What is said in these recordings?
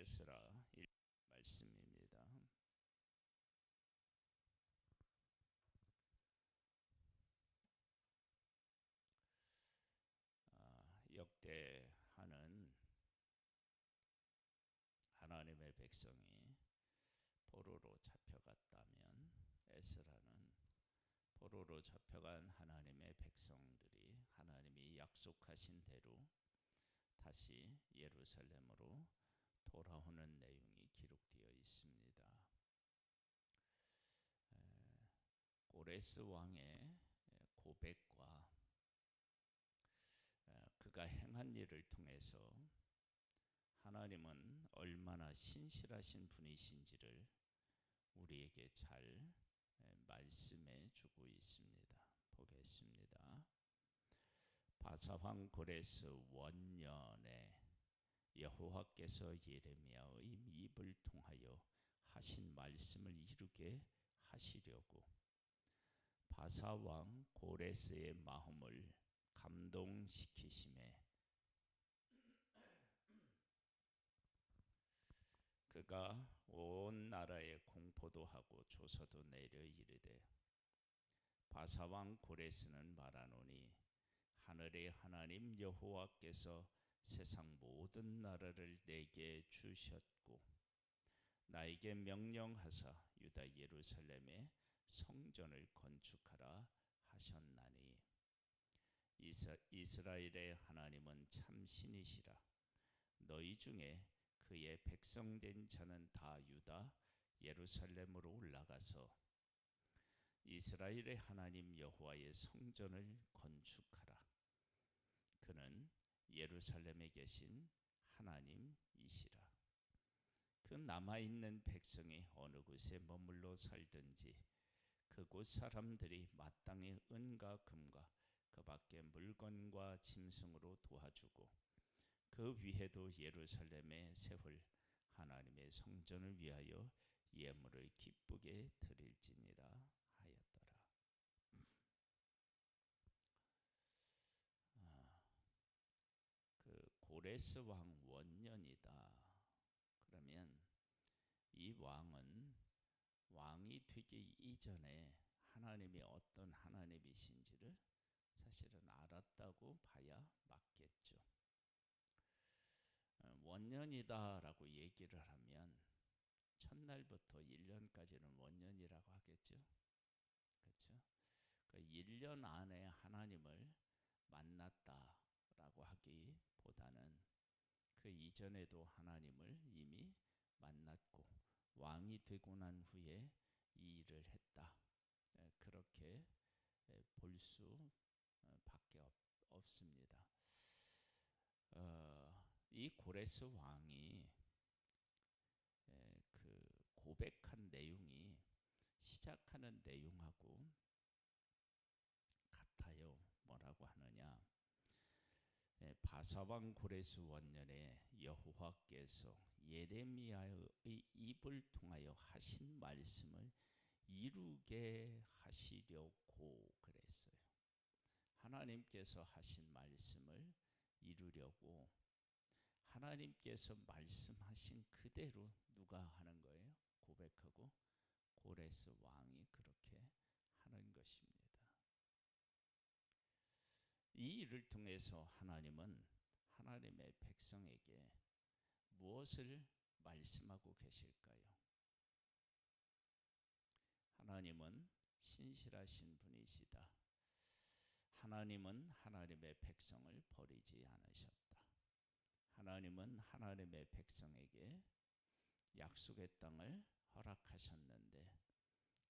에스라 말씀입니다. 역대하는 하나님의 백성이 포로로 잡혀갔다면, 에스라는 포로로 잡혀간 하나님의 백성들이 하나님이 약속하신 대로 다시 예루살렘으로 돌아오는 내용이 기록되어 있습니다. 고레스 왕의 고백과 그가 행한 일을 통해서 하나님은 얼마나 신실하신 분이신지를 우리에게 잘 말씀해 주고 있습니다. 보겠습니다. 바사왕 고레스 원년에 여호와께서 예레미야의 입을 통하여 하신 말씀을 이루게 하시려고 바사왕 고레스의 마음을 감동시키심에 그가 온 나라에 공포도 하고 조서도 내려 이르되, 바사왕 고레스는 말하노니 하늘의 하나님 여호와께서 세상 모든 나라를 내게 주셨고 나에게 명령하사 유다 예루살렘에 성전을 건축하라 하셨나니, 이스라엘의 하나님은 참 신이시라. 너희 중에 그의 백성된 자는 다 유다 예루살렘으로 올라가서 이스라엘의 하나님 여호와의 성전을 건축하라. 그는 예루살렘에 계신 하나님이시라. 그 남아있는 백성이 어느 곳에 머물러 살든지 그곳 사람들이 마땅히 은과 금과 그 밖에 물건과 짐승으로 도와주고 그 위에도 예루살렘에 세울 하나님의 성전을 위하여 예물을 기쁘게 드릴지니라 하였더라. 그 고레스 왕 원년이다. 그러면 이 왕은 왕이 되기 이전에 하나님이 어떤 하나님이신지를 사실은 알았다고 봐야 맞겠죠. 원년이다라고 얘기를 하면 첫날부터 1년까지는 원년이라고 하겠죠. 그렇죠? 그 1년 안에 하나님을 만났다라고 하기보다는 그 이전에도 하나님을 이미 만났고 왕이 되고 난 후에 이 일을 했다. 그렇게 볼 수밖에 없습니다. 이 고레스 왕이 그 고백한 내용이 시작하는 내용하고 같아요. 뭐라고 하느냐? 바사왕 고레스 원년에 여호와께서 예레미야의 입을 통하여 하신 말씀을 이루게 하시려고 그랬어요. 하나님께서 하신 말씀을 이루려고 하나님께서 말씀하신 그대로 누가 하는 거예요? 고백하고 고레스 왕이 그렇게 하는 것입니다. 이 일을 통해서 하나님은 하나님의 백성에게 무엇을 말씀하고 계실까요? 하나님은 신실하신 분이시다. 하나님은 하나님의 백성을 버리지 않으셨다. 하나님은 하나님의 백성에게 약속의 땅을 허락하셨는데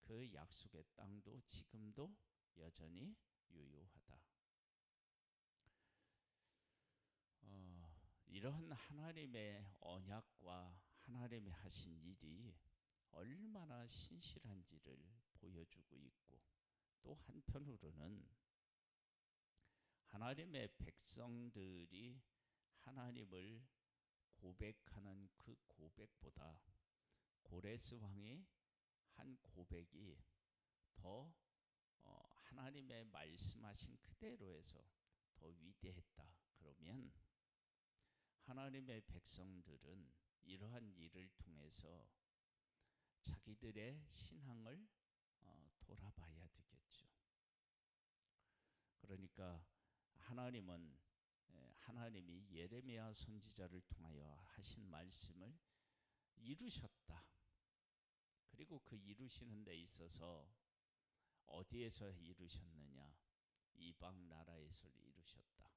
그 약속의 땅도 지금도 여전히 유효하다. 이런 하나님의 언약과 하나님이 하신 일이 얼마나 신실한지를 보여주고 있고, 또 한편으로는 하나님의 백성들이 하나님을 고백하는 그 고백보다 고레스 왕이 한 고백이 더 하나님의 말씀하신 그대로에서 더 위대했다. 그러면 하나님의 백성들은 이러한 일을 통해서 자기들의 신앙을 돌아봐야 되겠죠. 그러니까 하나님이 예레미야 선지자를 통하여 하신 말씀을 이루셨다. 그리고 그 이루시는 데 있어서 어디에서 이루셨느냐? 이방 나라에서 이루셨다.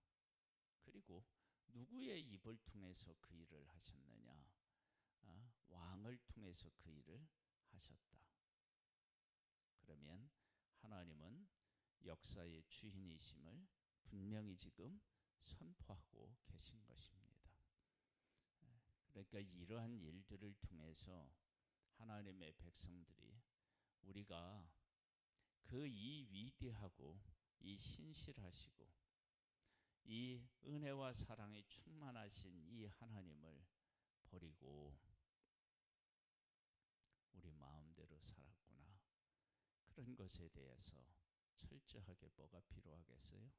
그리고 누구의 입을 통해서 그 일을 하셨느냐? 왕을 통해서 그 일을 하셨다. 그러면 하나님은 역사의 주인이심을 분명히 지금 선포하고 계신 것입니다. 그러니까 이러한 일들을 통해서 하나님의 백성들이 우리가 그 이 위대하고 이 신실하시고 이 은혜와 사랑이 충만하신 이 하나님을 버리고 우리 마음대로 살았구나. 그런 것에 대해서 철저하게 뭐가 필요하겠어요?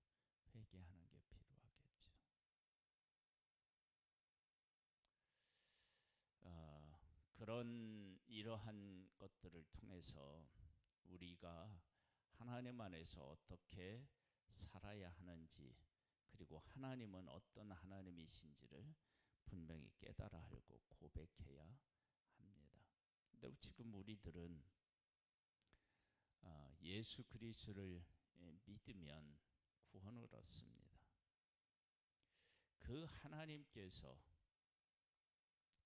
회개하는 게 필요하겠죠. 그런 이러한 것들을 통해서 우리가 하나님 안에서 어떻게 살아야 하는지, 그리고 하나님은 어떤 하나님이신지를 분명히 깨달아 알고 고백해야 합니다. 근데 지금 우리들은 예수 그리스도를 믿으면 구원을 얻습니다. 그 하나님께서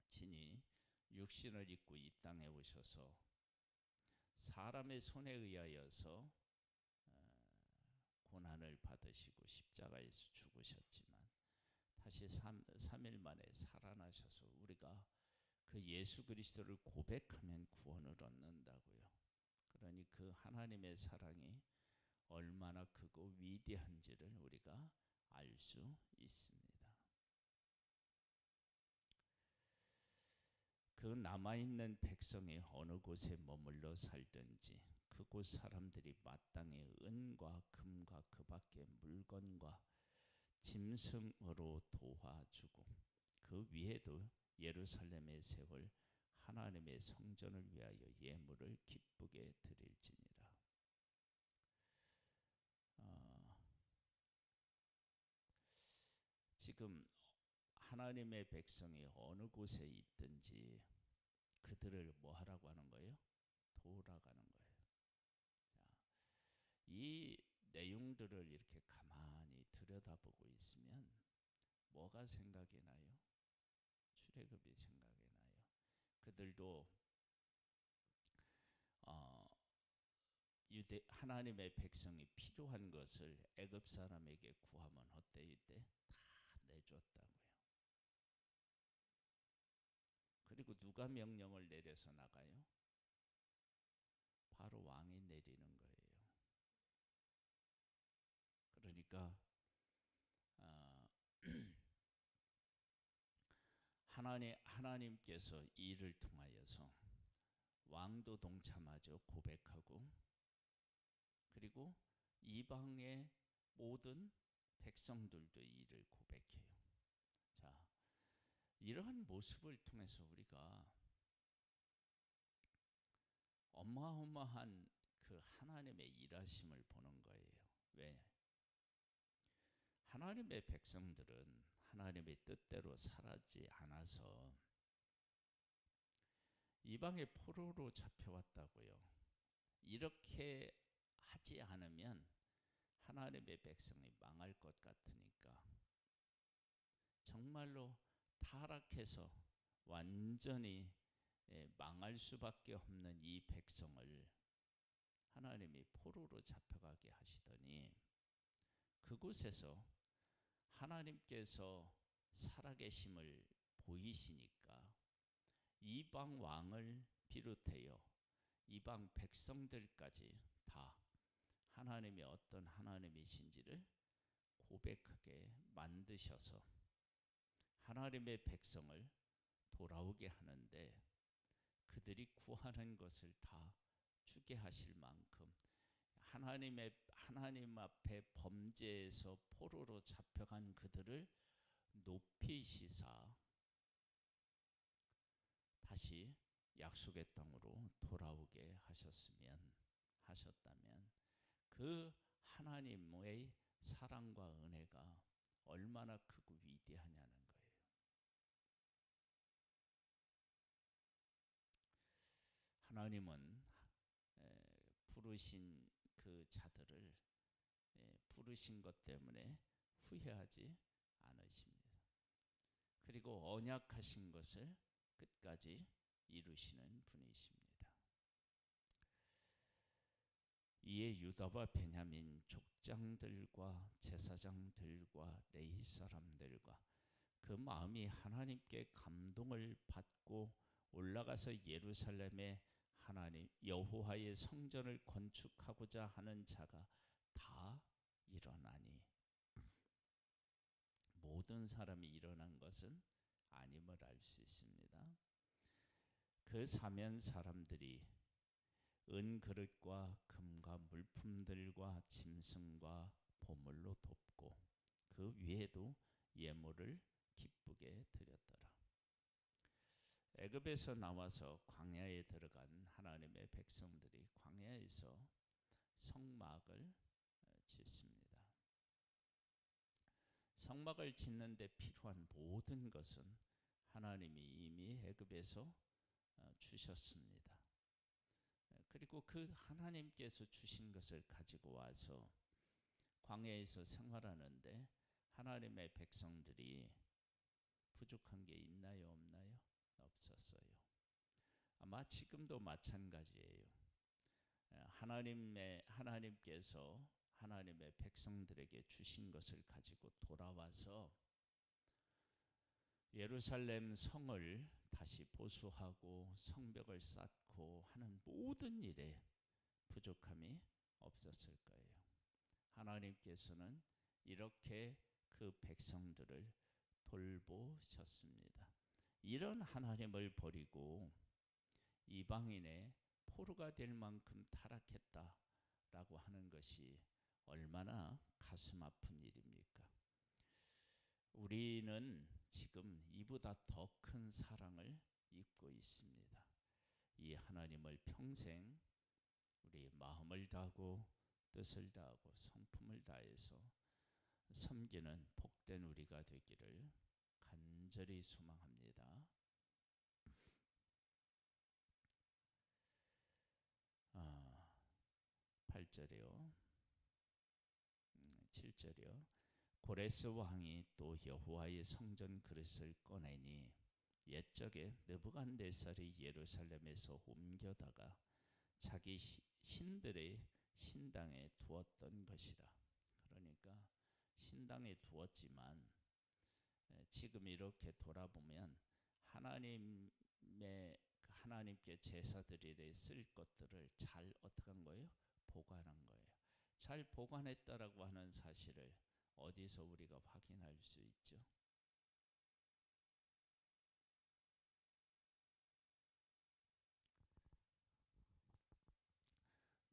친히 육신을 입고 이 땅에 오셔서 사람의 손에 의하여서 고난을 받으시고 십자가에서 죽으셨지만 다시 3일 만에 살아나셔서 우리가 그 예수 그리스도를 고백하면 구원을 얻는다고요. 그러니 그 하나님의 사랑이 얼마나 크고 위대한지를 우리가 알 수 있습니다. 그 남아있는 백성이 어느 곳에 머물러 살든지 그곳 사람들이 마땅히 은과 금과 그 밖의 물건과 짐승으로 도와주고 그 위에도 예루살렘에 세울 하나님의 성전을 위하여 예물을 기쁘게 드릴지니라. 지금 하나님의 백성이 어느 곳에 있든지 그들을 뭐 하라고 하는 거예요? 돌아가는 거예요. 자, 이 내용들을 이렇게 가만히 들여다보고 있으면 뭐가 생각이 나요? 출애굽이 생각이 나요. 그들도 하나님의 백성이 필요한 것을 애굽 사람에게 구하면 어때? 이때 다 내줬다고요. 그리고 누가 명령을 내려서 나가요? 바로 왕이 내리는 거예요. 그러니까 하나님께서 이를 통하여서 왕도 동참하죠. 고백하고, 그리고 이방의 모든 백성들도 이를 고백해요. 자, 이러한 모습을 통해서 우리가 어마어마한 그 하나님의 일하심을 보는 거예요. 왜? 하나님의 백성들은 하나님의 뜻대로 살지 않아서 이방의 포로로 잡혀왔다고요. 이렇게 하지 않으면 하나님의 백성이 망할 것 같으니까 정말로 타락해서 완전히 망할 수밖에 없는 이 백성을 하나님이 포로로 잡혀가게 하시더니 그곳에서 하나님께서 살아계심을 보이시니까 이방 왕을 비롯하여 이방 백성들까지 다 하나님이 어떤 하나님이신지를 고백하게 만드셔서 하나님의 백성을 돌아오게 하는데 그들이 구하는 것을 다 주게 하실 만큼 하나님 앞에 범죄에서 포로로 잡혀간 그들을 높이 시사 다시 약속의 땅으로 돌아오게 하셨다면 그 하나님의 사랑과 은혜가 얼마나 크고 위대하냐는 거예요. 하나님은 부르신 그 자들을 부르신 것 때문에 후회하지 않으십니다. 그리고 언약하신 것을 끝까지 이루시는 분이십니다. 이에 유다와 베냐민 족장들과 제사장들과 레위 사람들과 그 마음이 하나님께 감동을 받고 올라가서 예루살렘에 하나님 여호와의 성전을 건축하고자 하는 자가 다 일어나니, 모든 사람이 일어난 것은 아님을 알 수 있습니다. 그 사면 사람들이 은그릇과 금과 물품들과 짐승과 보물로 돕고 그 위에도 예물을 기쁘게 드렸더라. 애굽에서 나와서 광야에 들어간 하나님의 백성들이 광야에서 성막을 짓습니다. 성막을 짓는 데 필요한 모든 것은 하나님이 이미 애굽에서 주셨습니다. 그리고 그 하나님께서 주신 것을 가지고 와서 광야에서 생활하는데 하나님의 백성들이 부족한 게 있나요, 없나요? 없었어요. 아마 지금도 마찬가지예요. 하나님께서 하나님의 백성들에게 주신 것을 가지고 돌아와서 예루살렘 성을 다시 보수하고 성벽을 쌓고 하는 모든 일에 부족함이 없었을 거예요. 하나님께서는 이렇게 그 백성들을 돌보셨습니다. 이런 하나님을 버리고 이방인의 포로가 될 만큼 타락했다라고 하는 것이 얼마나 가슴 아픈 일입니까? 우리는 지금 이보다 더 큰 사랑을 입고 있습니다. 이 하나님을 평생 우리 마음을 다하고 뜻을 다하고 성품을 다해서 섬기는 복된 우리가 되기를 간절히 소망합니다. 8절이요. 7절이요. 고레스 왕이 또 여호와의 성전 그릇을 꺼내니 옛적에 느부갓네살이 예루살렘에서 옮겨다가 자기 신들의 신당에 두었던 것이라. 그러니까 신당에 두었지만 지금 이렇게 돌아보면 하나님께 제사드리려 쓸 것들을 잘 어떻게 한 거예요? 보관한 거예요. 잘 보관했다라고 하는 사실을 어디서 우리가 확인할 수 있죠?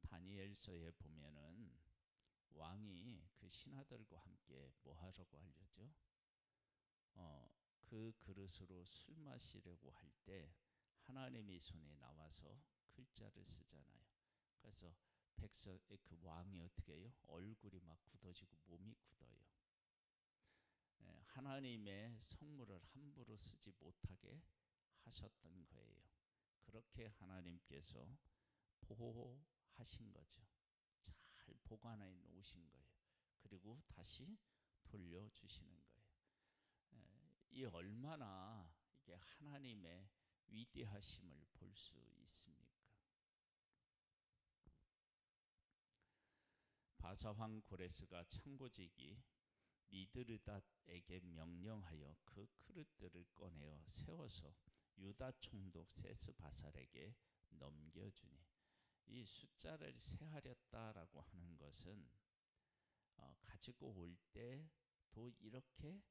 다니엘서에 보면은 왕이 그 신하들과 함께 뭐 하라고 하려죠? 그 그릇으로 술 마시려고 할 때 하나님의 손에 나와서 글자를 쓰잖아요. 그래서 그 왕이 어떻게 해요? 얼굴이 막 굳어지고 몸이 굳어요. 하나님의 성물을 함부로 쓰지 못하게 하셨던 거예요. 그렇게 하나님께서 보호하신 거죠. 잘 보관해 놓으신 거예요. 그리고 다시 돌려주시는 거예요. 이 얼마나 이게 하나님의 위대하심을 볼 수 있습니까? 바사왕 고레스가 창고지기 미드르닷에게 명령하여 그 그릇들을 꺼내어 세워서 유다 총독 세스바살에게 넘겨주니, 이 숫자를 세하렸다라고 하는 것은 가지고 올 때도 이렇게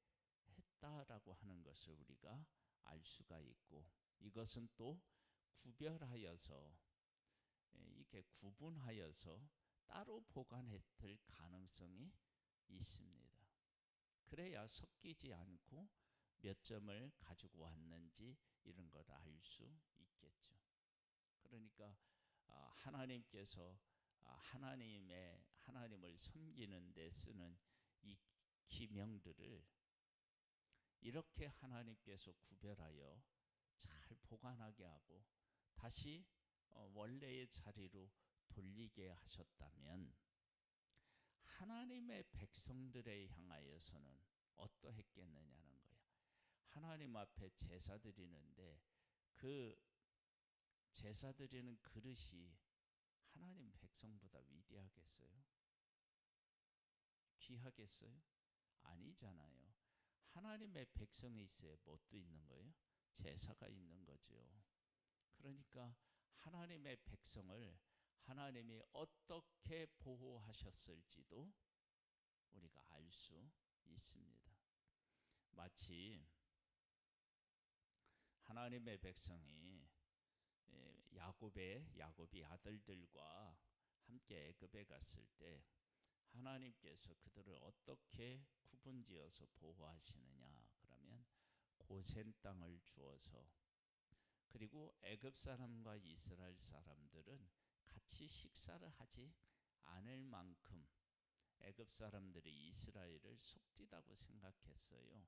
했다라고 하는 것을 우리가 알 수가 있고, 이것은 또 구별하여서 이렇게 구분하여서 따로 보관했을 가능성이 있습니다. 그래야 섞이지 않고 몇 점을 가지고 왔는지 이런 걸 알 수 있겠죠. 그러니까 하나님께서 하나님을 섬기는 데 쓰는 이 기명들을 이렇게 하나님께서 구별하여 잘 보관하게 하고 다시 원래의 자리로 돌리게 하셨다면 하나님의 백성들에 향하여서는 어떠했겠느냐는 거야. 하나님 앞에 제사 드리는데 그 제사 드리는 그릇이 하나님 백성보다 위대하겠어요? 귀하겠어요? 아니잖아요. 하나님의 백성이 있어야 뭣도 있는 거예요? 제사가 있는 거죠. 그러니까 하나님의 백성을 하나님이 어떻게 보호하셨을지도 우리가 알 수 있습니다. 마치 하나님의 백성이 야곱이 아들들과 함께 애굽에 갔을 때 하나님께서 그들을 어떻게 구분지어서 보호하시느냐 그러면 고센 땅을 주어서 그리고 애굽 사람과 이스라엘 사람들은 같이 식사를 하지 않을 만큼 애굽 사람들이 이스라엘을 속지다고 생각했어요.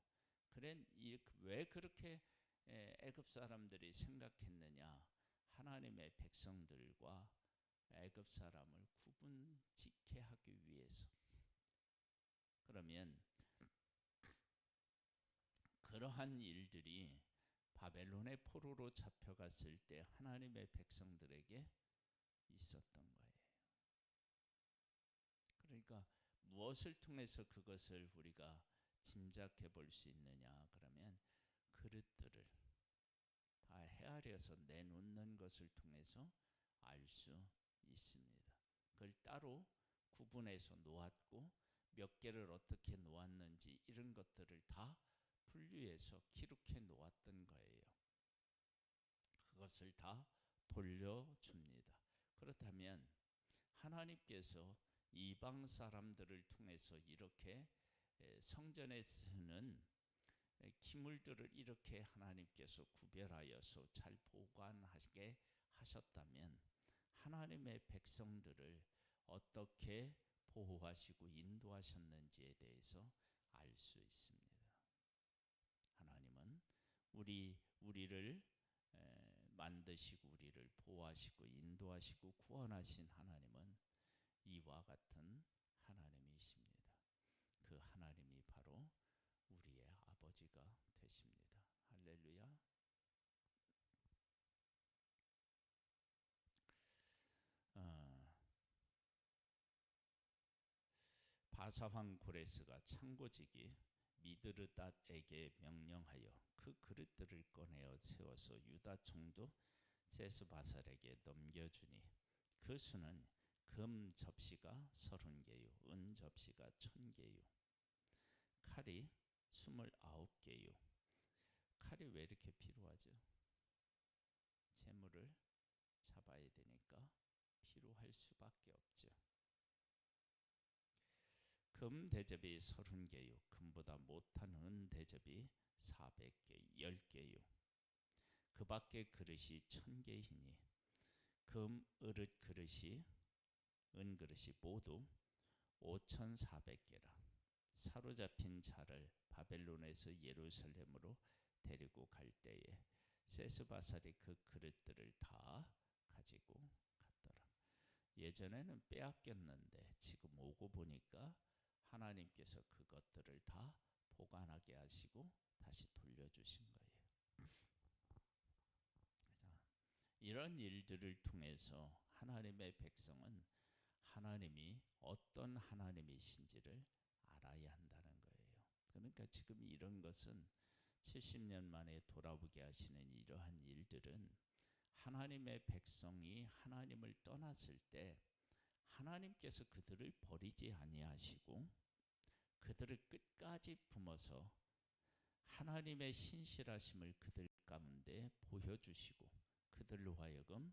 왜 그렇게 애굽 사람들이 생각했느냐? 하나님의 백성들과 애굽 사람을 구분짓게 하기 위해서. 그러면 그러한 일들이 바벨론의 포로로 잡혀갔을 때 하나님의 백성들에게 있었던 거예요. 그러니까 무엇을 통해서 그것을 우리가 짐작해 볼 수 있느냐 그러면 그릇들을 다 헤아려서 내놓는 것을 통해서 알 수 있습니다. 그걸 따로 구분해서 놓았고 몇 개를 어떻게 놓았는지 이런 것들을 다 분류해서 기록해 놓았던 거예요. 그것을 다 돌려줍니다. 그렇다면 하나님께서 이방 사람들을 통해서 이렇게 성전에 쓰는 기물들을 이렇게 하나님께서 구별하여서 잘 보관하게 하셨다면 하나님의 백성들을 어떻게 보호하시고 인도하셨는지에 대해서 알 수 있습니다. 하나님은 우리를 만드시고 우리를 보호하시고 인도하시고 구원하신 하나님은 이와 같은 하나님이십니다. 그 하나님이 바로 우리의 아버지가 되십니다. 할렐루야. 바사왕 고레스가 창고지기 미드르닷에게 명령하여 그 그릇들을 꺼내어 세워서 유다 총독 세스바살에게 넘겨주니 그 수는 금 접시가 30개요 은 접시가 1000개요 칼이 29개요. 칼이 왜 이렇게 필요하죠? 재물을 잡아야 되니까 필요할 수밖에 없죠. 금 대접이 30개요 금보다 못한 은 대접이 400개 10개요 그 밖에 그릇이 1000개이니 금 으릇 그릇이 은 그릇이 모두 5400개라. 사로잡힌 자를 바벨론에서 예루살렘으로 데리고 갈 때에 세스바살이 그 그릇들을 다 가지고 갔더라. 예전에는 빼앗겼는데 지금 오고 보니까 하나님께서 그것들을 다 보관하게 하시고 다시 돌려주신 거예요. 이런 일들을 통해서 하나님의 백성은 하나님이 어떤 하나님이신지를 알아야 한다는 거예요. 그러니까 지금 이런 것은 70년 만에 돌아보게 하시는 이러한 일들은 하나님의 백성이 하나님을 떠났을 때 하나님께서 그들을 버리지 아니하시고 그들을 끝까지 품어서 하나님의 신실하심을 그들 가운데 보여주시고 그들로 하여금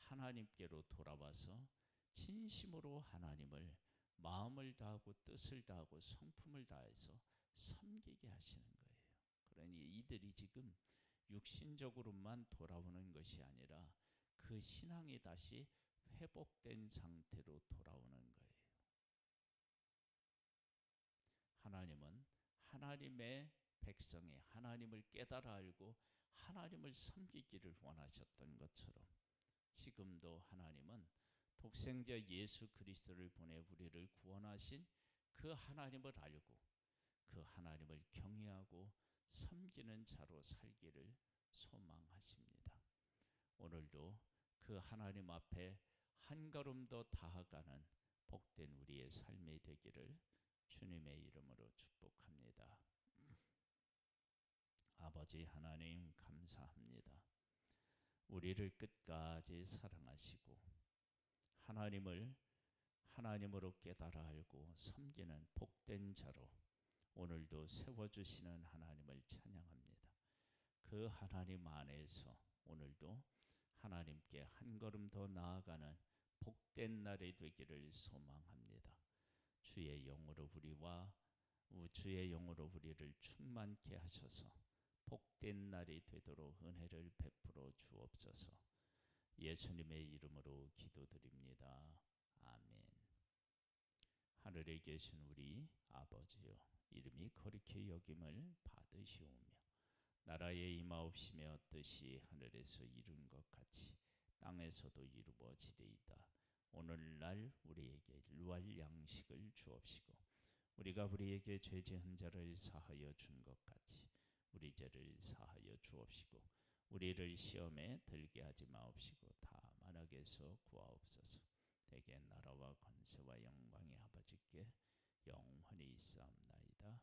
하나님께로 돌아와서 진심으로 하나님을 마음을 다하고 뜻을 다하고 성품을 다해서 섬기게 하시는 거예요. 그러니 이들이 지금 육신적으로만 돌아오는 것이 아니라 그 신앙이 다시 회복된 상태로 돌아오는 거예요. 하나님은 하나님의 백성이 하나님을 깨달아 알고 하나님을 섬기기를 원하셨던 것처럼 지금도 하나님은 독생자 예수 그리스도를 보내 우리를 구원하신 그 하나님을 알고 그 하나님을 경외하고 섬기는 자로 살기를 소망하십니다. 오늘도 그 하나님 앞에 한 걸음 더 다가가는 복된 우리의 삶이 되기를 주님의 이름으로 축복합니다. 아버지 하나님 감사합니다. 우리를 끝까지 사랑하시고 하나님을 하나님으로 깨달아 알고 섬기는 복된 자로 오늘도 세워주시는 하나님을 찬양합니다. 그 하나님 안에서 오늘도 하나님께 한 걸음 더 나아가는 복된 날이 되기를 소망합니다. 주의 영으로 우리를 충만케 하셔서 복된 날이 되도록 은혜를 베풀어 주옵소서. 예수님의 이름으로 기도드립니다. 아멘. 하늘에 계신 우리 아버지여, 이름이 거룩히 여김을 받으시오며 나라의 임하옵시며 뜻이 하늘에서 이룬 것 같이 땅에서도 이루어지리이다. 오늘날 우리에게 일용할 양식을 주옵시고 우리가 우리에게 죄 지은 자를 사하여 준 것 같이 우리 죄를 사하여 주옵시고 우리를 시험에 들게 하지 마옵시고 다만 악에서 구하옵소서. 대개 나라와 권세와 영광이 아버지께 영원히 있사옵나이다.